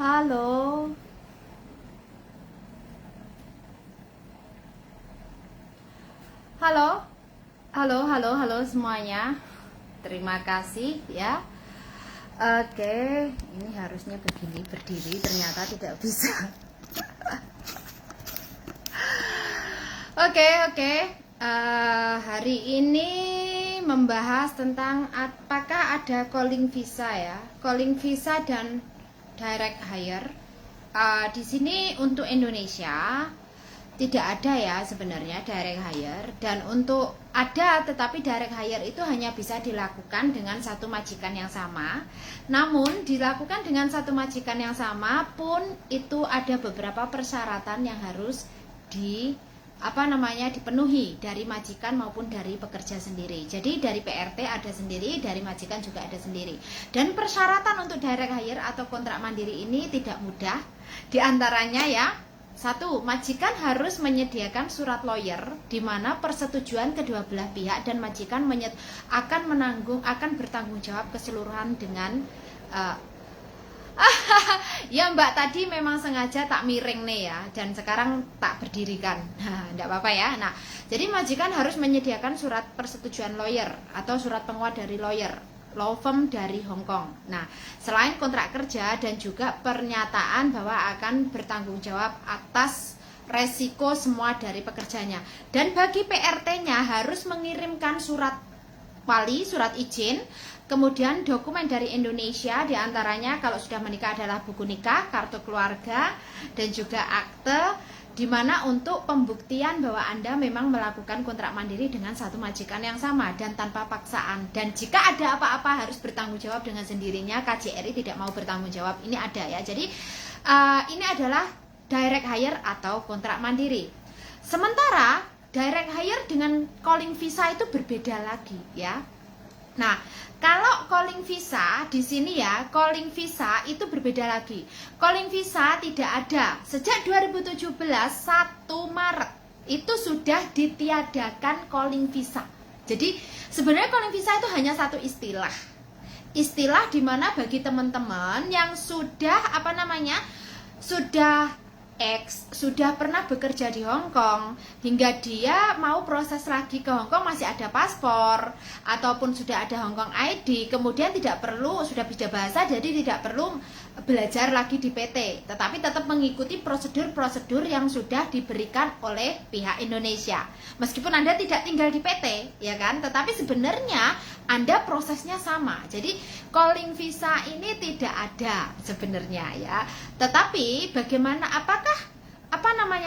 Halo, halo, halo semuanya. Terima kasih ya. Oke, ini harusnya begini berdiri, ternyata tidak bisa. Oke. Hari ini membahas tentang apakah ada calling visa ya, calling visa dan direct hire. Di sini untuk Indonesia tidak ada ya sebenarnya direct hire, dan untuk ada tetapi direct hire itu hanya bisa dilakukan dengan satu majikan yang sama. Namun dilakukan dengan satu majikan yang sama pun itu ada beberapa persyaratan yang harus dipenuhi dari majikan maupun dari pekerja sendiri. Jadi dari PRT ada sendiri, dari majikan juga ada sendiri. Dan persyaratan untuk direct hire atau kontrak mandiri ini tidak mudah. Di antaranya ya, satu, majikan harus menyediakan surat lawyer di mana persetujuan kedua belah pihak, dan majikan akan bertanggung jawab keseluruhan dengan ya Mbak, tadi memang sengaja tak miring nih ya, dan sekarang tak berdirikan. Enggak apa-apa ya. Nah, jadi majikan harus menyediakan surat persetujuan lawyer atau surat penguat dari lawyer, law firm dari Hong Kong. Nah, selain kontrak kerja dan juga pernyataan bahwa akan bertanggung jawab atas resiko semua dari pekerjanya. Dan bagi PRT-nya harus mengirimkan surat wali, surat izin, kemudian dokumen dari Indonesia, diantaranya kalau sudah menikah adalah buku nikah, kartu keluarga, dan juga akte, dimana untuk pembuktian bahwa Anda memang melakukan kontrak mandiri dengan satu majikan yang sama dan tanpa paksaan. Dan jika ada apa-apa harus bertanggung jawab dengan sendirinya, KJRI tidak mau bertanggung jawab. Ini ada ya. Jadi ini adalah direct hire atau kontrak mandiri. Sementara direct hire dengan calling visa itu berbeda lagi ya. Nah, kalau calling visa di sini ya, calling visa itu berbeda lagi. Calling visa tidak ada. Sejak 2017 1 Maret itu sudah ditiadakan calling visa. Jadi sebenarnya calling visa itu hanya satu istilah. Istilah dimana bagi teman-teman yang sudah sudah pernah bekerja di Hong Kong, hingga dia mau proses lagi ke Hong Kong, masih ada paspor ataupun sudah ada Hong Kong ID, kemudian sudah bisa bahasa, jadi tidak perlu belajar lagi di PT, tetapi tetap mengikuti prosedur-prosedur yang sudah diberikan oleh pihak Indonesia. Meskipun Anda tidak tinggal di PT, ya kan, tetapi sebenarnya Anda prosesnya sama. Jadi calling visa ini tidak ada sebenarnya ya. Tetapi bagaimana,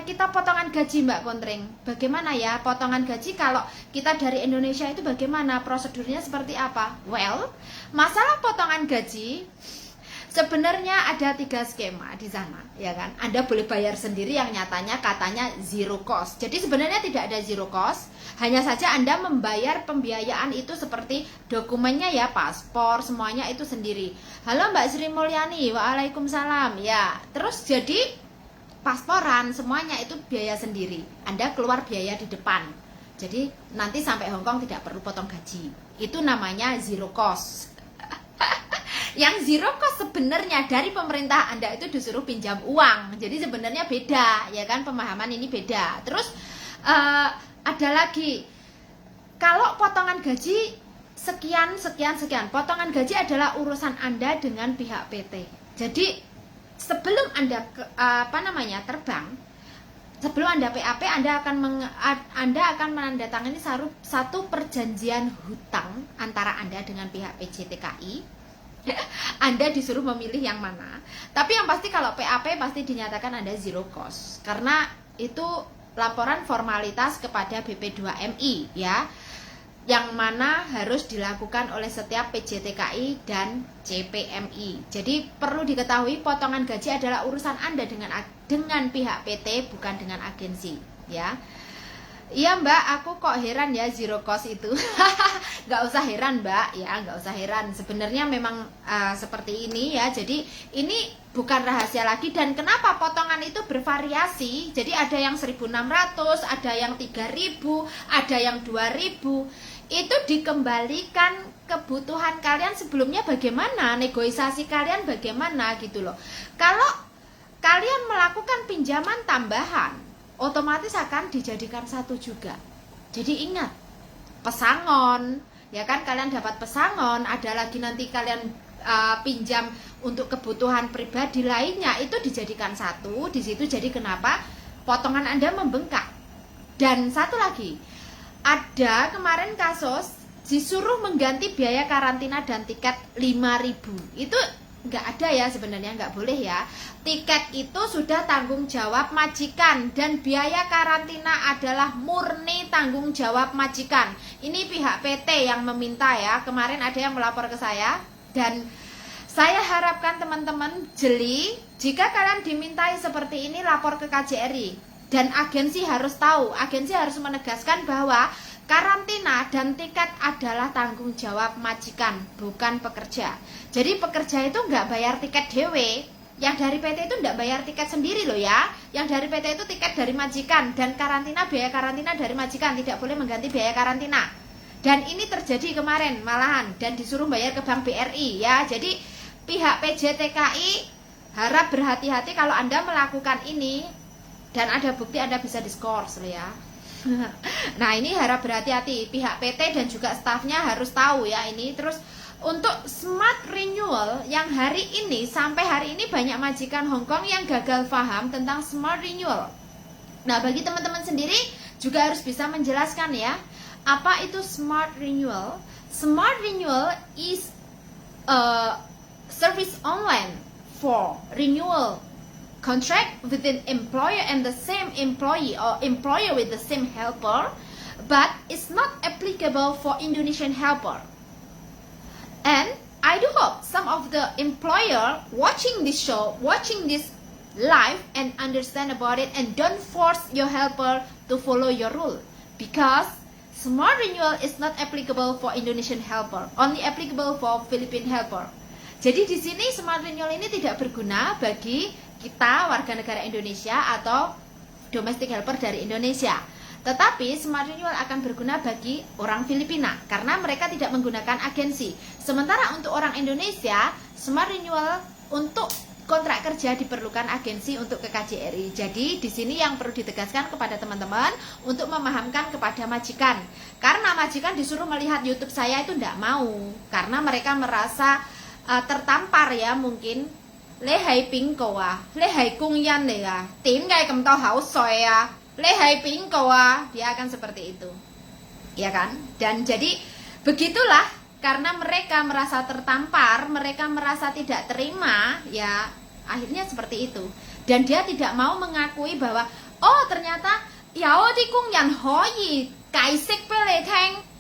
kita potongan gaji Mbak Kontreng? Bagaimana ya potongan gaji kalau kita dari Indonesia itu, bagaimana prosedurnya seperti apa? Well, masalah potongan gaji sebenarnya ada 3 skema di sana, ya kan? Anda boleh bayar sendiri yang nyatanya katanya zero cost. Jadi sebenarnya tidak ada zero cost, hanya saja Anda membayar pembiayaan itu seperti dokumennya ya, paspor, semuanya itu sendiri. Halo Mbak Sri Mulyani, waalaikumsalam ya. Terus jadi pasporan semuanya itu biaya sendiri. Anda keluar biaya di depan. Jadi nanti sampai Hong Kong tidak perlu potong gaji. Itu namanya zero cost. Yang zero cost sebenarnya dari pemerintah Anda itu disuruh pinjam uang. Jadi sebenarnya beda, ya kan, pemahaman ini beda. Terus ada lagi, kalau potongan gaji sekian, potongan gaji adalah urusan Anda dengan pihak PT. Jadi sebelum Anda terbang, sebelum Anda PAP, Anda akan menandatangani satu perjanjian hutang antara Anda dengan pihak PJTKI. Anda disuruh memilih yang mana. Tapi yang pasti kalau PAP pasti dinyatakan Anda zero cost, karena itu laporan formalitas kepada BP2MI ya, yang mana harus dilakukan oleh setiap PJTKI dan CPMI. Jadi perlu diketahui, potongan gaji adalah urusan Anda dengan pihak PT, bukan dengan agensi ya. Iya Mbak, aku kok heran ya zero cost itu. Gak usah heran Mbak ya, gak usah heran. Sebenarnya memang seperti ini ya. Jadi ini bukan rahasia lagi. Dan kenapa potongan itu bervariasi? Jadi ada yang 1.600, ada yang 3.000, ada yang 2.000. itu dikembalikan kebutuhan kalian sebelumnya bagaimana, negosiasi kalian bagaimana gitu loh. Kalau kalian melakukan pinjaman tambahan, otomatis akan dijadikan satu juga. Jadi ingat, pesangon, ya kan, kalian dapat pesangon, ada lagi nanti kalian pinjam untuk kebutuhan pribadi lainnya, itu dijadikan satu di situ. Jadi kenapa potongan Anda membengkak? Dan satu lagi, ada kemarin kasus disuruh mengganti biaya karantina dan tiket 5.000. Itu nggak ada ya sebenarnya, nggak boleh ya. Tiket itu sudah tanggung jawab majikan dan biaya karantina adalah murni tanggung jawab majikan. Ini pihak PT yang meminta ya. Kemarin ada yang melapor ke saya dan saya harapkan teman-teman jeli, jika kalian dimintai seperti ini lapor ke KJRI. Dan agensi harus tahu, agensi harus menegaskan bahwa karantina dan tiket adalah tanggung jawab majikan, bukan pekerja. Jadi pekerja itu nggak bayar tiket dewe, yang dari PT itu nggak bayar tiket sendiri loh ya. Yang dari PT itu tiket dari majikan, dan karantina, biaya karantina dari majikan, tidak boleh mengganti biaya karantina. Dan ini terjadi kemarin malahan, dan disuruh bayar ke Bank BRI ya. Jadi pihak PJTKI harap berhati-hati kalau Anda melakukan ini, dan ada bukti Anda bisa diskors loh ya. Nah ini harap berhati-hati, pihak PT dan juga stafnya harus tahu ya ini. Terus untuk smart renewal yang hari ini, sampai hari ini banyak majikan Hongkong yang gagal paham tentang smart renewal. Nah bagi teman-teman sendiri juga harus bisa menjelaskan ya, apa itu smart renewal. Smart renewal is a service online for renewal contract with an employer and the same employee, or employer with the same helper, but it's not applicable for Indonesian helper. And I do hope some of the employer watching this show, watching this live, and understand about it, and don't force your helper to follow your rule, because smart renewal is not applicable for Indonesian helper, only applicable for Philippine helper. Jadi di sini smart renewal ini tidak berguna bagi kita warga negara Indonesia atau domestic helper dari Indonesia. Tetapi smart renewal akan berguna bagi orang Filipina karena mereka tidak menggunakan agensi. Sementara untuk orang Indonesia, smart renewal untuk kontrak kerja diperlukan agensi untuk ke KJRI. Jadi di sini yang perlu ditegaskan kepada teman-teman untuk memahamkan kepada majikan. Karena majikan disuruh melihat YouTube saya itu tidak mau, karena mereka merasa tertampar ya mungkin. 你係邊個啊？你係工人嚟㗎？點解咁多口水啊？你係邊個啊？ Dia akan seperti itu, ya kan? Dan jadi begitulah, karena mereka merasa tertampar, mereka merasa tidak terima, ya akhirnya seperti itu. Dan dia tidak mau mengakui bahwa oh ternyata有啲工人可以解釋俾你聽。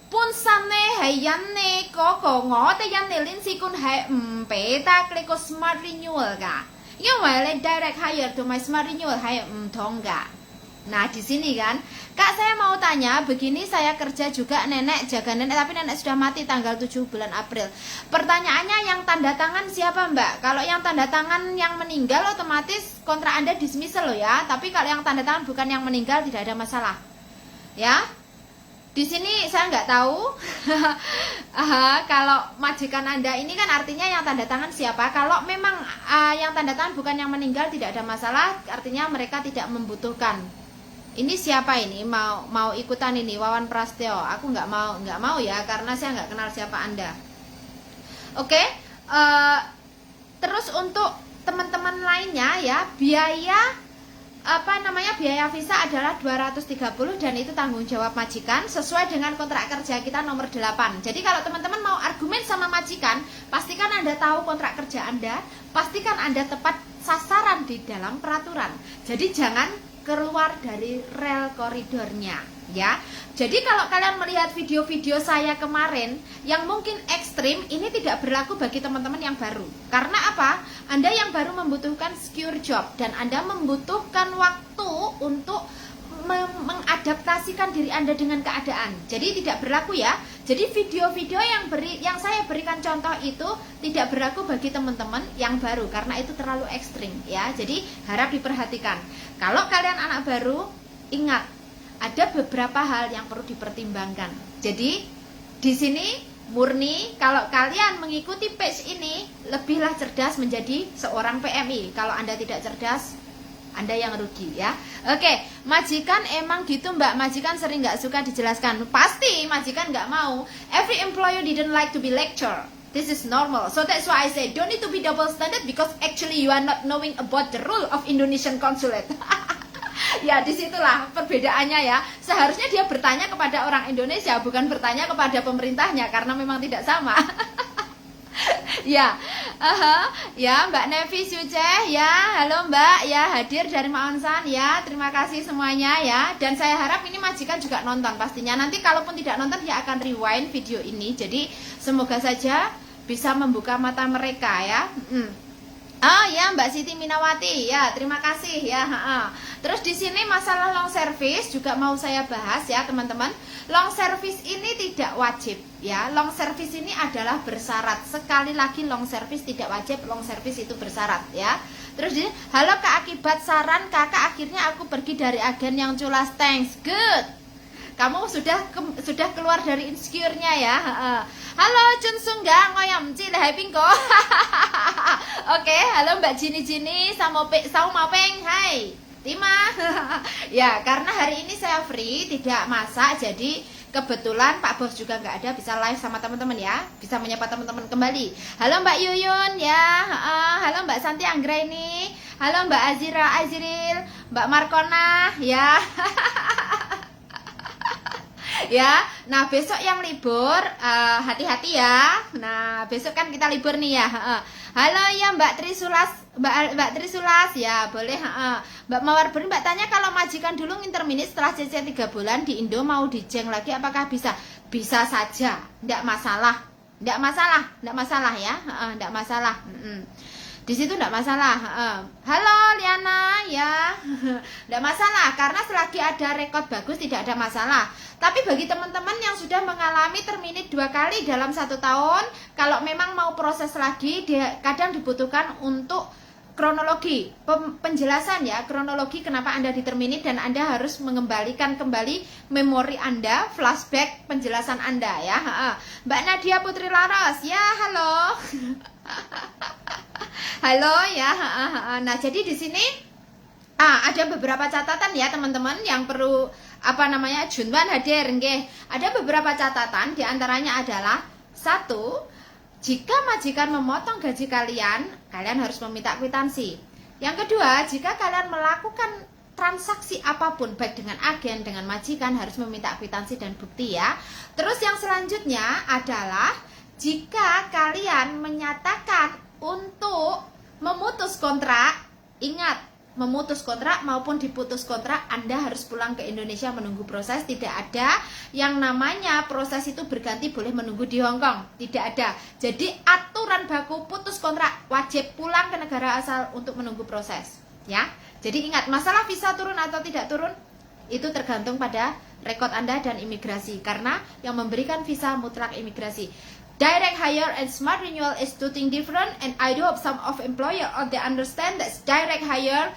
本身咧係印尼嗰個，我哋印尼領事館係唔俾得你個 smart renewal 㗎，因為你 direct hire 同埋 smart renewal 係唔同㗎。Nah di sini kan, Kak saya mau tanya, begini saya kerja juga nenek, jaga nenek, tapi nenek sudah mati tanggal 7 bulan April. Pertanyaannya yang tanda tangan siapa Mbak? Kalau yang tanda tangan yang meninggal otomatis kontrak Anda dismissal loh ya, tapi kalau yang tanda tangan bukan yang meninggal tidak ada masalah. Ya. Di sini saya nggak tahu kalau majikan Anda ini kan artinya yang tanda tangan siapa. Kalau memang yang tanda tangan bukan yang meninggal tidak ada masalah, artinya mereka tidak membutuhkan. Ini siapa ini mau ikutan ini? Wawan Prastyo. Aku nggak mau ya, karena saya nggak kenal siapa Anda. Oke, terus untuk teman-teman lainnya ya, biaya visa adalah 230 dan itu tanggung jawab majikan sesuai dengan kontrak kerja kita nomor 8. Jadi kalau teman-teman mau argumen sama majikan, pastikan Anda tahu kontrak kerja Anda, pastikan Anda tepat sasaran di dalam peraturan. Jadi jangan keluar dari rel koridornya ya. Jadi kalau kalian melihat video-video saya kemarin yang mungkin ekstrim, ini tidak berlaku bagi teman-teman yang baru. Karena apa? Anda yang baru membutuhkan secure job dan Anda membutuhkan waktu untuk mengadaptasikan diri Anda dengan keadaan. Jadi tidak berlaku ya. Jadi video-video yang saya berikan contoh itu tidak berlaku bagi teman-teman yang baru karena itu terlalu ekstrim ya. Jadi harap diperhatikan. Kalau kalian anak baru, ingat ada beberapa hal yang perlu dipertimbangkan. Jadi di sini murni kalau kalian mengikuti page ini, lebihlah cerdas menjadi seorang PMI. Kalau Anda tidak cerdas, Anda yang rugi ya. Oke, majikan emang gitu Mbak, majikan sering nggak suka dijelaskan. Pasti majikan nggak mau. Every employer didn't like to be lectured. This is normal. So that's why I say don't need to be double standard, because actually you are not knowing about the rule of Indonesian consulate. Ya, disitulah perbedaannya ya. Seharusnya dia bertanya kepada orang Indonesia, bukan bertanya kepada pemerintahnya, karena memang tidak sama. Ya, ya Mbak Nevi Suce, ya halo Mbak, ya hadir dari Maonsan, ya terima kasih semuanya ya. Dan saya harap ini majikan juga nonton pastinya. Nanti kalaupun tidak nonton, dia akan rewind video ini. Jadi semoga saja bisa membuka mata mereka ya. Oh ya Mbak Siti Minawati, ya terima kasih ya. Terus di sini masalah long service juga mau saya bahas ya teman-teman. Long service ini tidak wajib ya. Long service ini adalah bersyarat. Sekali lagi long service tidak wajib, long service itu bersyarat ya. Terus di halo Kak, akibat saran Kakak akhirnya aku pergi dari agen yang culas. Thanks, good. Kamu sudah keluar dari insecure-nya ya. Halo Chun Sungga, ngoyam ci hai pingko. Oke, halo Mbak Jini sama Mapeng, hai Tima. Ya, karena hari ini saya free, tidak masak, jadi kebetulan Pak Bos juga nggak ada, bisa live sama teman-teman ya, bisa menyapa teman-teman kembali. Halo Mbak Yuyun ya, halo Mbak Santi Anggraini, halo Mbak Aziril, Mbak Markona ya. Ya, nah besok yang libur hati-hati ya. Nah besok kan kita libur nih ya. Halo ya Mbak Trisulas, Mbak Trisulas ya boleh. Mbak Mawar Beri, Mbak tanya kalau majikan dulu nginterminit setelah CC 3 bulan di Indo mau dijeng lagi apakah bisa? Bisa saja, enggak masalah, enggak masalah ya, enggak masalah. Di situ enggak masalah. Halo Liana ya, enggak masalah karena selagi ada rekod bagus tidak ada masalah. Tapi bagi teman-teman yang sudah mengalami terminit 2 kali dalam 1 tahun, kalau memang mau proses lagi, kadang dibutuhkan untuk kronologi, penjelasan ya, kronologi kenapa Anda diterminit dan Anda harus mengembalikan kembali memori Anda, flashback penjelasan Anda ya. Mbak Nadia Putri Laras, ya halo. Halo ya. Nah, jadi di sini ada beberapa catatan ya teman-teman yang perlu Junwan hadir nggih. Ada beberapa catatan, diantaranya adalah 1, jika majikan memotong gaji kalian harus meminta kwitansi. Yang kedua, jika kalian melakukan transaksi apapun baik dengan agen, dengan majikan harus meminta kwitansi dan bukti ya. Terus yang selanjutnya adalah jika kalian menyatakan untuk memutus kontrak, ingat memutus kontrak maupun diputus kontrak, Anda harus pulang ke Indonesia menunggu proses. Tidak ada yang namanya proses itu berganti boleh menunggu di Hong Kong, tidak ada. Jadi aturan baku putus kontrak wajib pulang ke negara asal untuk menunggu proses ya. Jadi ingat, masalah visa turun atau tidak turun itu tergantung pada rekod Anda dan imigrasi, karena yang memberikan visa mutlak imigrasi. Direct hire and smart renewal is two things different, and I do hope some of employer they understand that direct hire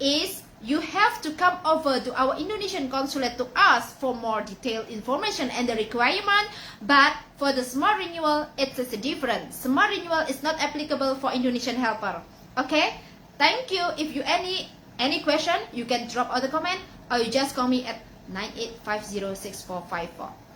is you have to come over to our Indonesian consulate to ask for more detailed information and the requirement. But for the smart renewal, it's a different. Smart renewal is not applicable for Indonesian helper. Okay, thank you. If you any question, you can drop on the comment or you just call me at 98506454.